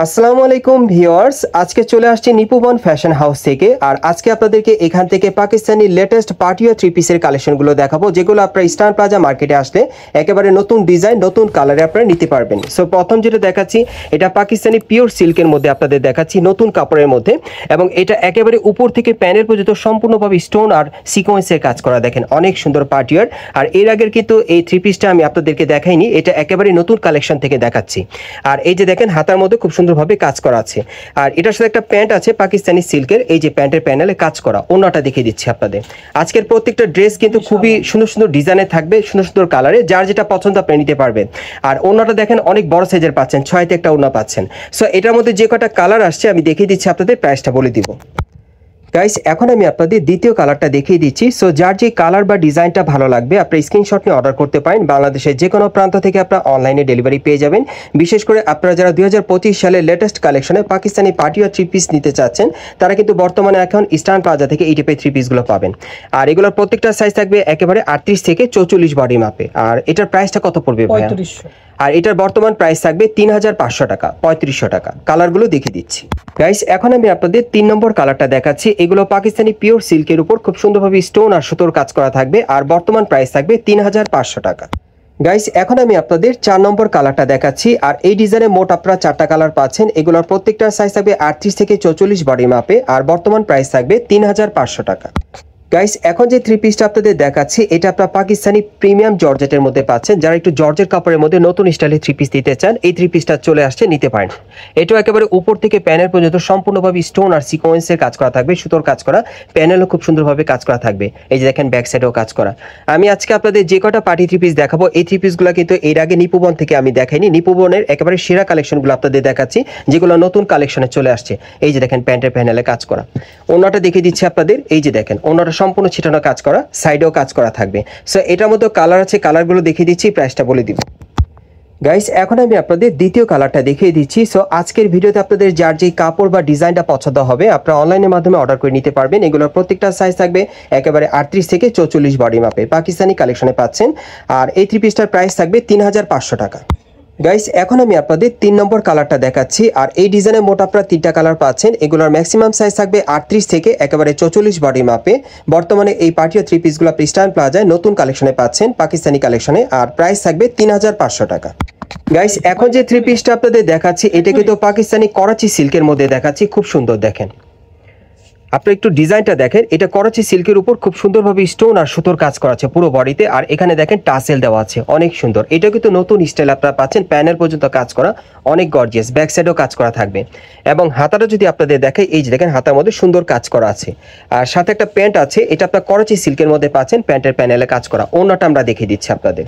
আসসালামু আলাইকুম ভিউয়ার্স, আজকে চলে আসছি নিপুবন ফ্যাশন হাউস থেকে। আর আজকে আপনাদেরকে এখান থেকে পাকিস্তানি লেটেস্ট পার্টিওয়ার থ্রি পিসের কালেকশনগুলো দেখাবো, যেগুলো আপনারা স্টার প্লাজা মার্কেটে আসলে একেবারে নতুন ডিজাইন নতুন কালারে আপনারা নিতে পারবেন। সো প্রথম যেটা দেখাচ্ছি, এটা পাকিস্তানি পিওর সিল্কের মধ্যে আপনাদের দেখাচ্ছি, নতুন কাপড়ের মধ্যে, এবং এটা একেবারে উপর থেকে প্যানেল পর্যন্ত সম্পূর্ণভাবে স্টোন আর সিকোয়েন্সের কাজ করা। দেখেন অনেক সুন্দর পার্টিওয়ার। আর এর আগের কিন্তু এই থ্রি পিসটা আমি আপনাদেরকে দেখাইনি, এটা একেবারে নতুন কালেকশন থেকে দেখাচ্ছি। আর এই যে দেখেন হাতার মধ্যে খুব সুন্দরভাবে কাজ করা আছে। আর এটার সাথে একটা প্যান্ট আছে পাকিস্তানি সিল্কের, এই যে প্যান্টের প্যানেলে কাজ করা। ওন্নাটা দেখিয়ে দিচ্ছি আপনাদের। আজকের প্রত্যেকটা ড্রেস কিন্তু খুবই সুন্দর সুন্দর ডিজাইনে থাকবে, সুন্দর সুন্দর কালারে, যার যেটা পছন্দ আপনি নিতে পারবেন। আর ওন্নাটা দেখেন অনেক বড় সাইজের পাচ্ছেন, 6তে একটা ওন্না পাচ্ছেন। সো এটার মধ্যে যে কটা কালার আসছে আমি দেখিয়ে দিচ্ছি, আপনাদের প্রাইসটা বলে দিব। গাইস, এখন আমি আপনাদের দ্বিতীয় কালারটা দেখিয়ে দিচ্ছি। সো যার যে কালার বা ডিজাইনটা ভালো লাগবে আপনি স্ক্রিনশট নিয়ে অর্ডার করতে পারেন। বাংলাদেশের যে কোনো প্রান্ত থেকে আপনারা অনলাইনে ডেলিভারি পেয়ে যাবেন। বিশেষ করে আপনারা যারা 2025 সালের লেটেস্ট কালেকশনে পাকিস্তানি পার্টিওয়ার থ্রি পিস নিতে চাচ্ছেন, তারা কিন্তু বর্তমানে এখন ইস্টার্ন প্লাজা থেকে এই টাইপের থ্রি পিসগুলো পাবেন। আর এগুলোর প্রত্যেকটা সাইজ থাকবে একেবারে 38 থেকে 44 বডি মাপে। আর এটার প্রাইসটা কত পড়বে ভাইয়া? 3500। আর এটার বর্তমান প্রাইস থাকবে 3500 টাকা, 3500 টাকা। কালারগুলো দেখিয়ে দিচ্ছি। গাইস, এখন আমি আপনাদের 3 নম্বর কালারটা দেখাচ্ছি। এগুলো পাকিস্তানি পিওর সিল্কের উপর খুব সুন্দরভাবে স্টোন আর সুতোর কাজ করা থাকবে। আর বর্তমান প্রাইস থাকবে 3500 টাকা। গাইস, এখন আমি আপনাদের 4 নম্বর কালারটা দেখাচ্ছি। আর এই ডিজাইনে মোট আপনারা 4টা কালার পাচ্ছেন। এগুলোর প্রত্যেকটার সাইজ থাকবে 38 থেকে 44 বডি মাপে। আর বর্তমান প্রাইস থাকবে 3500 টাকা। গাইস, এখন যে থ্রি পিসটা আপনাদের দেখাচ্ছি, এটা আপনারা পাকিস্তানি প্রিমিয়াম জর্জেটের মধ্যে পাচ্ছেন। যারা একটু জর্জেট কাপড়ের মধ্যে নতুন স্টাইলের থ্রি পিস দিতে চান, এই থ্রি পিসটা চলে আসছে, নিতে পারেন। এটাও একেবারে উপর থেকে প্যানেল পর্যন্ত সম্পূর্ণভাবে স্টোন আর সিকোয়েন্সের কাজ করা থাকবে, সুতোর কাজ করা। প্যানেলও খুব সুন্দরভাবে কাজ করা থাকবে। এই যে দেখেন ব্যাক সাইডেও কাজ করা। আমি আজকে আপনাদের যে কটা পার্টি থ্রি পিস দেখাবো, এই থ্রি পিসগুলো কিন্তু এর আগে নিপুবন থেকে আমি দেখাইনি। নিপুবনের একেবারে সেরা কালেকশনগুলো আপনাদের দেখাচ্ছি, যেগুলো নতুন কালেকশনে চলে আসছে। এই যে দেখেন প্যান্টের প্যানেলে কাজ করা। ওন্নাটা দেখিয়ে দিচ্ছি আপনাদের। এই যে দেখেন ওন্নাটা সম্পূর্ণ ছিটানো কাজ করা, সাইডেও কাজ করা থাকবে। সো এটার মধ্যে কালার আছে, কালারগুলো দেখিয়ে দিচ্ছি, প্রাইসটা বলে দিব। গাইস, এখন আমি আপনাদের দ্বিতীয় কালারটা দেখিয়ে দিচ্ছি। সো আজকের ভিডিওতে আপনাদের যার যেই কাপড় বা ডিজাইনটা পছন্দ হবে আপনারা অনলাইনের মাধ্যমে অর্ডার করে নিতে পারবেন। এগুলোর প্রত্যেকটা সাইজ থাকবে একেবারে 38 থেকে 44 বডি মাপে, পাকিস্তানি কালেকশনে পাচ্ছেন। আর এই থ্রি পিসটার প্রাইস থাকবে 3500 টাকা। গাইস, এখন আমি আপনাদের 3 নম্বর কালারটা দেখাচ্ছি। আর এই ডিজাইনে মোট আপনারা 3টা কালার পাচ্ছেন। এগুলোর ম্যাক্সিমাম সাইজ থাকবে 38 থেকে একেবারে 44 বডি মাপে। বর্তমানে এই পার্টিও থ্রি পিসগুলো ইস্টার্ন প্লাজায় নতুন কালেকশনে পাচ্ছেন, পাকিস্তানি কালেকশনে। আর প্রাইস থাকবে 3500 টাকা। গাইস, এখন যে থ্রি পিসটা আপনাদের দেখাচ্ছি, এটা কিন্তু পাকিস্তানি করাচি সিল্কের মধ্যে দেখাচ্ছি। খুব সুন্দর, দেখেন আপনি একটু ডিজাইনটা দেখেন। এটা করাচি সিল্কের উপর খুব সুন্দরভাবে স্টোন আর সুতোর কাজ করা আছে পুরো বডিতে। আর এখানে দেখেন টাসেল দেওয়া আছে, অনেক সুন্দর। এটা কিন্তু নতুন স্টাইল আপনারা পাচ্ছেন, প্যানেল পর্যন্ত কাজ করা, অনেক গর্জিয়াস। ব্যাক সাইডেও কাজ করা থাকবে। এবং হাতাটা যদি আপনাদের দেখে, এই যে দেখেন হাতার মধ্যে সুন্দর কাজ করা আছে। আর সাথে একটা প্যান্ট আছে, এটা আপনার করাচি সিল্কের মধ্যে পাচ্ছেন, প্যান্টের প্যানেলে কাজ করা। ওন্নাটা আমরা দেখিয়ে দিচ্ছি আপনাদের।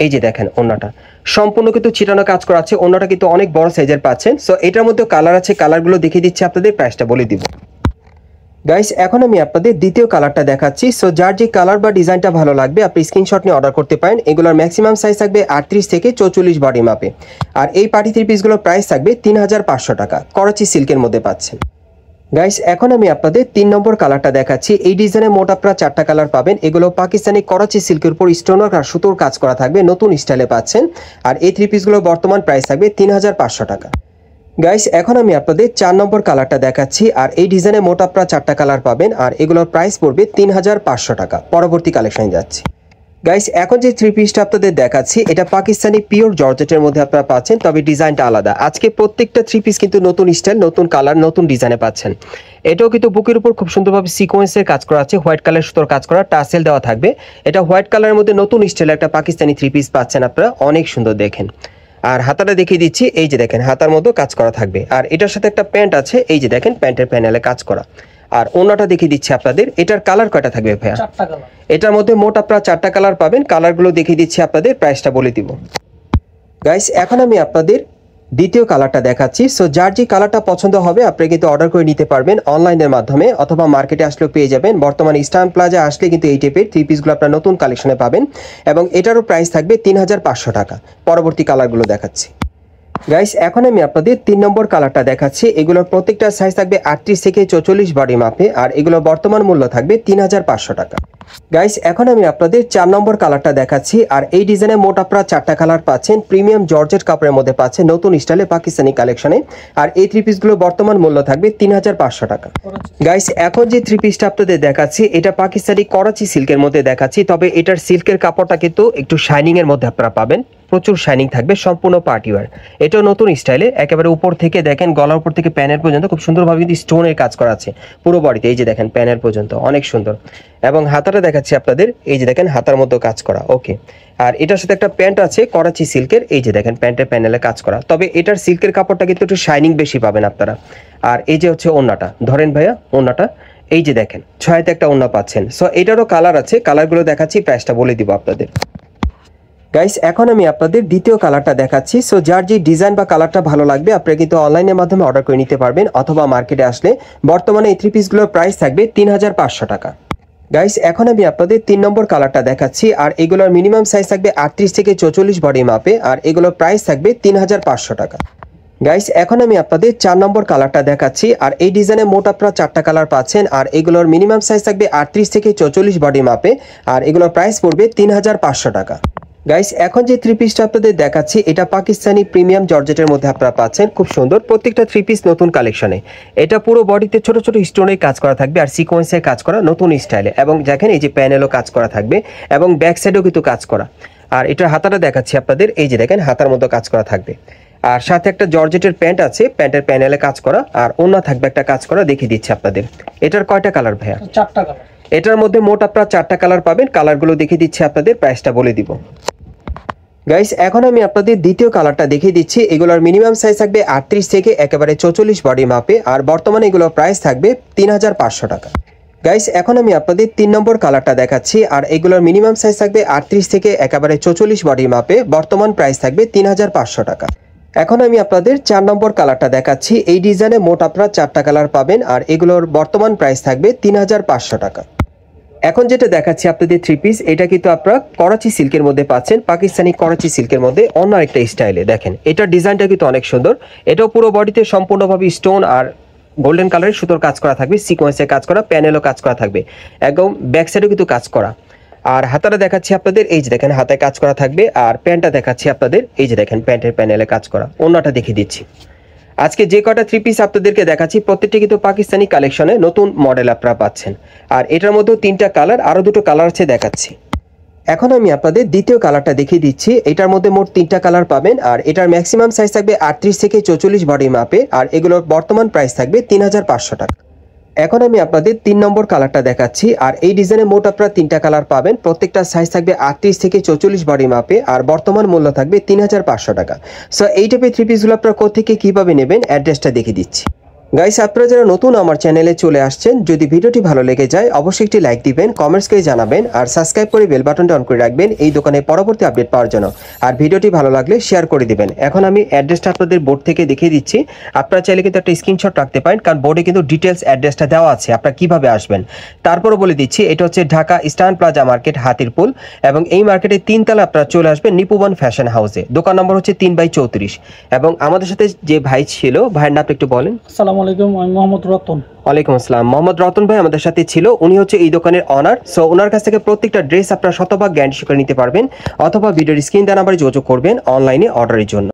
এই যে দেখেন ওন্নাটা সম্পূর্ণ কিন্তু ছিটানো কাজ করা আছে। ওন্নাটা কিন্তু অনেক বড় সাইজের পাচ্ছেন। সো এটার মধ্যে কালার আছে, কালারগুলো দেখিয়ে দিচ্ছি আপনাদের, প্রাইসটা বলে দিব। গাইস, এখন আমি আপনাদের দ্বিতীয় কালারটা দেখাচ্ছি। সো যার যে কালার বা ডিজাইনটা ভালো লাগবে আপনি স্ক্রিনশট নিয়ে অর্ডার করতে পারেন। এগুলোর ম্যাক্সিমাম সাইজ থাকবে 38 থেকে 44 বডি মাপে। আর এই পার্টি থ্রি পিসগুলোর প্রাইস থাকবে 3500 টাকা, করাচি সিল্কের মধ্যে পাচ্ছেন। গাইস, এখন আমি আপনাদের 3 নম্বর কালারটা দেখাচ্ছি। এই ডিজাইনে মোট আপনারা 4টা কালার পাবেন। এগুলো পাকিস্তানি করাচি সিল্কের উপর স্টোনার আর সুতোর কাজ করা থাকবে, নতুন স্টাইলে পাচ্ছেন। আর এই থ্রি পিসগুলোর বর্তমান প্রাইস থাকবে 3500 টাকা। গাইস, এখন আমি আপনাদের 4 নম্বর কালারটা দেখাচ্ছি। আর এই ডিজাইনে মোট আপনারা 4টা কালার পাবেন। আর এগুলোর প্রাইস পড়বে 3500 টাকা। পরবর্তী কালেকশনে যাচ্ছি। গাইস, এখন যে থ্রি পিসটা আপনাদের দেখাচ্ছি, এটা পাকিস্তানি পিওর জর্জেটের মধ্যে আপনারা পাচ্ছেন, তবে ডিজাইনটা আলাদা। আজকে প্রত্যেকটা থ্রি পিস কিন্তু নতুন স্টাইল, নতুন কালার, নতুন ডিজাইনে পাচ্ছেন। এটাও কিন্তু বুকের উপর খুব সুন্দরভাবে সিকোয়েন্সের কাজ করা আছে, হোয়াইট কালার সুতোর কাজ করা, টাসেল দেওয়া থাকবে। এটা হোয়াইট কালারের মধ্যে নতুন স্টাইলের একটা পাকিস্তানি থ্রি পিস পাচ্ছেন আপনারা, অনেক সুন্দর দেখেন। আর হাতাটা দেখিয়ে দিচ্ছি, এই যে দেখেন হাতার মধ্যে কাজ করা থাকবে। আর এটার সাথে একটা প্যান্ট আছে, এই যে দেখেন প্যান্টের প্যানেলে কাজ করা। আর ওন্নাটা দেখিয়ে দিচ্ছি আপনাদের। এটার কালার কয়টা থাকবে ভাইয়া? 4টা কালার। এটার মধ্যে মোট আপনারা 4টা কালার পাবেন। কালারগুলো দেখিয়ে দিচ্ছি আপনাদের, প্রাইসটা বলে দিব। গাইস, এখন আমি আপনাদের দ্বিতীয় কালারটা দেখাচ্ছি। সো যার যে কালারটা পছন্দ হবে আপনি কিন্তু অর্ডার করে নিতে পারবেন অনলাইনের মাধ্যমে, অথবা মার্কেটে আসলেও পেয়ে যাবেন। বর্তমানে ইস্টার্ন প্লাজা আসলে কিন্তু এই টাইপের থ্রি পিসগুলো আপনার নতুন কালেকশনে পাবেন। এবং এটারও প্রাইস থাকবে 3500 টাকা। পরবর্তী কালারগুলো দেখাচ্ছি। গাইস এখন আমি আপনাদের 3 নম্বর কালারটা দেখাচ্ছি। এগুলোর প্রত্যেকটা সাইজ থাকবে 38 থেকে 44 বডি মাপে, আর এগুলো বর্তমান মূল্য থাকবে 3500 টাকা। গাইস এখন আমি আপনাদের 4 নম্বর কালারটা দেখাচ্ছি, আর এই ডিজাইনে মোট আপনারা 4টা কালার পাচ্ছেন। প্রিমিয়াম জর্জেট কাপড়ের মধ্যে পাচ্ছেন নতুন স্টাইলে পাকিস্তানি কালেকশনে, আর এই 3 পিসগুলো বর্তমান মূল্য থাকবে 3500 টাকা। গাইস এখন যে 3 পিসটা আপনাদের দেখাচ্ছি এটা পাকিস্তানি করাচি সিল্কের মধ্যে দেখাচ্ছি, তবে এটার সিল্কের কাপড়টা কিন্তু একটু শাইনিং এর মধ্যে আপনারা পাবেন, প্রচুর শাইনিং থাকবে, সম্পূর্ণ পার্টিওয়ার। এটাও নতুন স্টাইলে, একেবারে উপর থেকে দেখেন গলার উপর থেকে প্যানের পর্যন্ত খুব সুন্দরভাবে কিন্তু স্টোনের কাজ করা আছে পুরো বডিতে। এই যে দেখেন প্যানের পর্যন্ত অনেক সুন্দর, এবং হাতাটা দেখাচ্ছি আপনাদের, এই যে দেখেন হাতার মধ্যে কাজ করা। ওকে, আর এটার সাথে একটা প্যান্ট আছে করাচি সিল্কের, এই যে দেখেন প্যান্টের প্যানেলে কাজ করা, তবে এটার সিল্কের কাপড়টা কিন্তু একটু শাইনিং বেশি পাবেন আপনারা। আর এই যে হচ্ছে ওড়নাটা, ধরেন ভাইয়া ওড়নাটা, এই যে দেখেন 6তে একটা ওড়না পাচ্ছেন। সো এটারও কালার আছে, কালারগুলো দেখাচ্ছি, প্রাইসটা বলে দিব আপনাদের। গাইস এখন আমি আপনাদের দ্বিতীয় কালারটা দেখাচ্ছি। সো যার যে ডিজাইন বা কালারটা ভালো লাগবে আপনারা কিন্তু অনলাইনের মাধ্যমে অর্ডার করে নিতে পারবেন, অথবা মার্কেটে আসলে। বর্তমানে এই 3 পিসগুলোর প্রাইস থাকবে 3500 টাকা। গাইস এখন আমি আপনাদের 3 নম্বর কালারটা দেখাচ্ছি, আর এগুলোর মিনিমাম সাইজ থাকবে 38 থেকে 44 বডি মাপে, আর এগুলোর প্রাইস থাকবে 3500 টাকা। গাইস এখন আমি আপনাদের 4 নম্বর কালারটা দেখাচ্ছি, আর এই ডিজাইনে মোট আপনারা 4টা কালার পাচ্ছেন, আর এগুলোর মিনিমাম সাইজ থাকবে 38 থেকে 44 বডি মাপে, আর এগুলোর প্রাইস পড়বে 3500 টাকা। গাইস এখন যে 3 পিসটা আপনাদের দেখাচ্ছি এটা পাকিস্তানি প্রিমিয়াম জর্জেটের মধ্যে আপনারা পাচ্ছেন, খুব সুন্দর প্রত্যেকটা 3 পিস নতুন কালেকশনে। এটা পুরো বডিতে ছোট ছোট স্টোনের কাজ করা থাকবে, আর সিকোয়েন্সের কাজ করা নতুন স্টাইলে, এবং দেখেন এই যে প্যানেলও কাজ করা থাকবে, এবং ব্যাক সাইডেও কিন্তু কাজ করা। আর এটার হাতাটা দেখাচ্ছি আপনাদের, এই যে দেখেন হাতার মতো কাজ করা থাকবে, আর সাথে একটা জর্জেটের প্যান্ট আছে, প্যান্টের প্যানেলে কাজ করা, আর ওড়না থাকবে একটা কাজ করা, দেখিয়ে দিচ্ছি আপনাদের। এটার কয়টা কালার ভাইয়া? 4টা কালার। এটার মধ্যে মোট আপনারা 4টা কালার পাবেন, কালারগুলো দেখিয়ে দিচ্ছি আপনাদের, প্রাইসটা বলে দিব। গাইস এখন আমি আপনাদের দ্বিতীয় কালারটা দেখিয়ে দিচ্ছি। এগুলোর মিনিমাম সাইজ থাকবে 38 থেকে একেবারে 44 বডি মাপে, আর বর্তমানে এগুলোর প্রাইস থাকবে 3500 টাকা। গাইস এখন আমি আপনাদের 3 নম্বর কালারটা দেখাচ্ছি, আর এগুলোর মিনিমাম সাইজ থাকবে 38 থেকে একেবারে 44 বডি মাপে, বর্তমান প্রাইস থাকবে 3500 টাকা। এখন আমি আপনাদের 4 নম্বর কালারটা দেখাচ্ছি। এই ডিজাইনে মোট আপনারা 4টা কালার পাবেন, আর এগুলোর বর্তমান প্রাইস থাকবে 3500 টাকা। এখন যেটা দেখাচ্ছি আপনাদের 3 পিস, এটা কিন্তু আপনারা করাচি সিল্কের মধ্যে পাচ্ছেন, পাকিস্তানি করাচি সিল্কের মধ্যে অন্য একটা স্টাইলে। দেখেন এটার ডিজাইনটা কিন্তু অনেক সুন্দর, এটাও পুরো বডিতে সম্পূর্ণভাবে স্টোন আর গোল্ডেন কালারের সুতোর কাজ করা থাকবে, সিকোয়েন্সের কাজ করা, প্যানেলও কাজ করা থাকবে, একদম ব্যাক সাইডেও কিন্তু কাজ করা। আর হাতাটা দেখাচ্ছি আপনাদের, এই যে দেখেন হাতায় কাজ করা থাকবে, আর প্যান্টটা দেখাচ্ছি আপনাদের, এই যে দেখেন প্যান্টের প্যানেলে কাজ করা। ওড়নাটা দেখিয়ে দিচ্ছি। আজকে যে কটা 3 পিস আপনাদেরকে দেখাচ্ছি প্রত্যেকটি কিন্তু পাকিস্তানি কালেকশনে নতুন মডেল আপনারা পাচ্ছেন, আর এটার মধ্যে 3টা কালার, আরো 2টো কালার আছে দেখাচ্ছি। এখন আমি আপনাদের দ্বিতীয় কালারটা দেখিয়ে দিচ্ছি। এটার মধ্যে মোট 3টা কালার পাবেন, আর এটার ম্যাক্সিমাম সাইজ থাকবে 38 থেকে 44 বডি মাপে, আর এগুলোর বর্তমান প্রাইস থাকবে 3500 টাকা। এখন আমি আপনাদের 3 নম্বর কালারটা দেখাচ্ছি, আর এই ডিজাইনে মোট আপনারা 3টা কালার পাবেন, প্রত্যেকটা সাইজ থাকবে 38 থেকে 44 বডি মাপে, আর বর্তমান মূল্য থাকবে 3500 টাকা। সো এই টাইপের 3 পিসগুলো আপনারা কোত্থেকে কিভাবে নেবেন অ্যাড্রেসটা দেখিয়ে দিচ্ছি। গাইস আপনারা যারা নতুন আমার চ্যানেলে চলে আসছেন, যদি ভিডিওটি ভালো লেগে যায় অবশ্যই একটি লাইক দিবেন, কমেন্টস করে জানাবেন, আর সাবস্ক্রাইব করে বেল বাটনটা অন করে রাখবেন এই দোকানে পরবর্তী আপডেট পাওয়ার জন্য, আর ভিডিওটি ভালো লাগলে শেয়ার করে দিবেন। এখন আমি অ্যাড্রেসটা আপনাদের বোর্ড থেকে দেখিয়ে দিচ্ছি, আপনারা চাইলে কিন্তু একটা স্ক্রিনশট রাখতে পারেন, কারণ বোর্ডে কিন্তু ডিটেলস অ্যাড্রেসটা দেওয়া আছে, আপনারা কিভাবে আসবেন। তারপরও বলে দিচ্ছি, এটা হচ্ছে Dhaka eastern plaza market, Hatirpool, এবং এই মার্কেটে 3 তলা আপনারা চলে আসবেন নিপুবন ফ্যাশন হাউসে, দোকান নম্বর হচ্ছে 3/34। এবং আমাদের সাথে যে ভাই ছিল, ভাইয়ের নামটা একটু বলেন। আসসালামু আলাইকুম, আমি মোহাম্মদ রতন। ওয়ালাইকুম আসসালাম। মোহাম্মদ রতন ভাই আমাদের সাথে ছিল, উনি হচ্ছে এই দোকানের অনার। সো ওনার কাছ থেকে প্রত্যেকটা ড্রেস আপনারা শতভাগ গ্যারান্টি সহকারে নিতে পারবেন, অথবা ভিডিওর স্ক্রিন দেওয়া নাম্বারে যোগাযোগ করবেন অনলাইনে অর্ডারের জন্য।